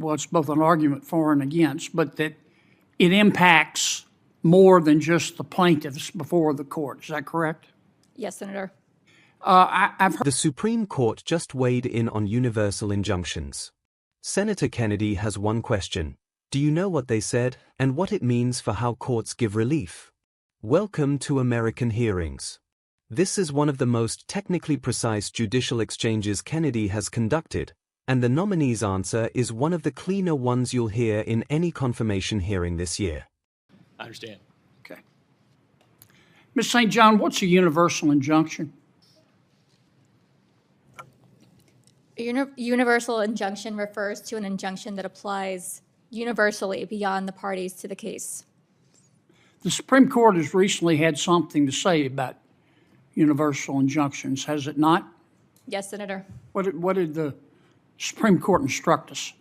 well, it's both an argument for and against, but that it impacts more than just the plaintiffs before the court. Is that correct? Yes, Senator. The Supreme Court just weighed in on universal injunctions. Senator Kennedy has one question. Do you know what they said and what it means for how courts give relief? Welcome to American Hearings. This is one of the most technically precise judicial exchanges Kennedy has conducted, and the nominee's answer is one of the cleaner ones you'll hear in any confirmation hearing this year. I understand. Okay. Ms. St. John, what's a universal injunction? A universal injunction refers to an injunction that applies universally beyond the parties to the case. The Supreme Court has recently had something to say about universal injunctions, has it not? Yes, Senator. What did the Supreme Court instruct us?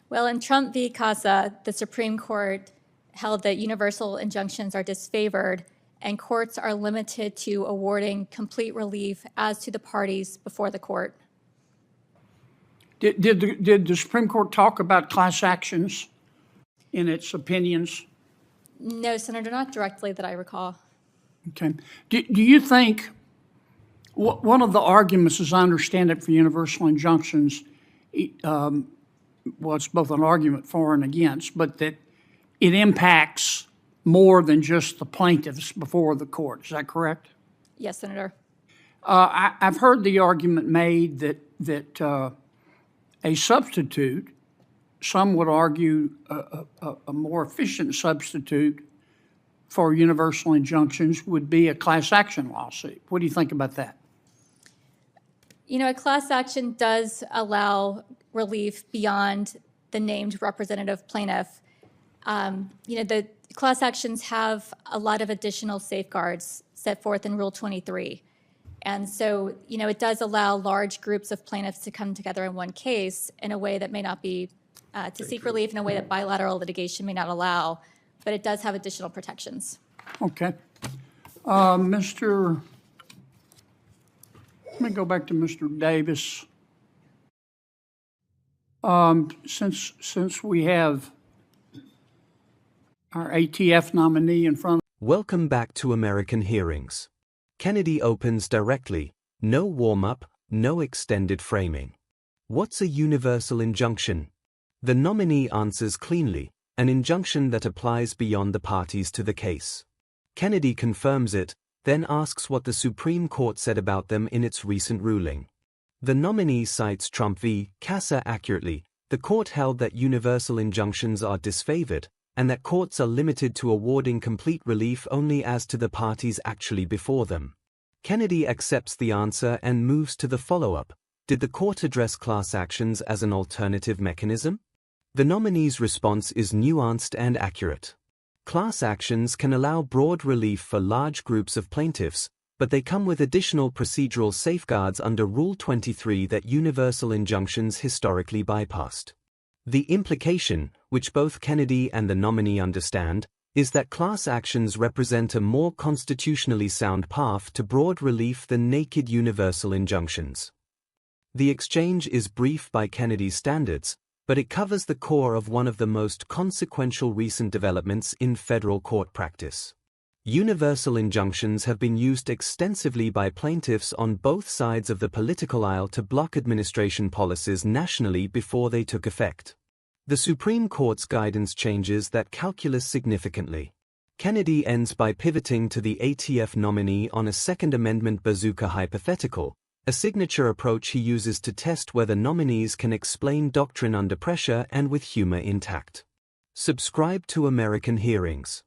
Well, in Trump v. CASA, the Supreme Court held that universal injunctions are disfavored and courts are limited to awarding complete relief as to the parties before the court. Did the Supreme Court talk about class actions in its opinions? No, Senator, not directly that I recall. Okay. Do you think one of the arguments, as I understand it, for universal injunctions, well, it's both an argument for and against, but that it impacts more than just the plaintiffs before the court. Is that correct? Yes, Senator. I've heard the argument made that a substitute, some would argue a more efficient substitute for universal injunctions would be a class action lawsuit. What do you think about that? You know, a class action does allow relief beyond the named representative plaintiff. The class actions have a lot of additional safeguards set forth in Rule 23. And so, it does allow large groups of plaintiffs to come together in one case in a way that may not be, to seek relief in a way that bilateral litigation may not allow, but it does have additional protections. Okay. Let me go back to Mr. Davis. Since we have our ATF nominee in front of... Welcome back to American Hearings. Kennedy opens directly, no warm-up, no extended framing. What's a universal injunction? The nominee answers cleanly, an injunction that applies beyond the parties to the case. Kennedy confirms it, then asks what the Supreme Court said about them in its recent ruling. The nominee cites Trump v. CASA accurately. The court held that universal injunctions are disfavored, and that courts are limited to awarding complete relief only as to the parties actually before them. Kennedy accepts the answer and moves to the follow-up. Did the court address class actions as an alternative mechanism? The nominee's response is nuanced and accurate. Class actions can allow broad relief for large groups of plaintiffs, but they come with additional procedural safeguards under Rule 23 that universal injunctions historically bypassed. The implication, which both Kennedy and the nominee understand, is that class actions represent a more constitutionally sound path to broad relief than naked universal injunctions. The exchange is brief by Kennedy's standards, but it covers the core of one of the most consequential recent developments in federal court practice. Universal injunctions have been used extensively by plaintiffs on both sides of the political aisle to block administration policies nationally before they took effect. The Supreme Court's guidance changes that calculus significantly. Kennedy ends by pivoting to the ATF nominee on a Second Amendment bazooka hypothetical, a signature approach he uses to test whether nominees can explain doctrine under pressure and with humor intact. Subscribe to American Hearings.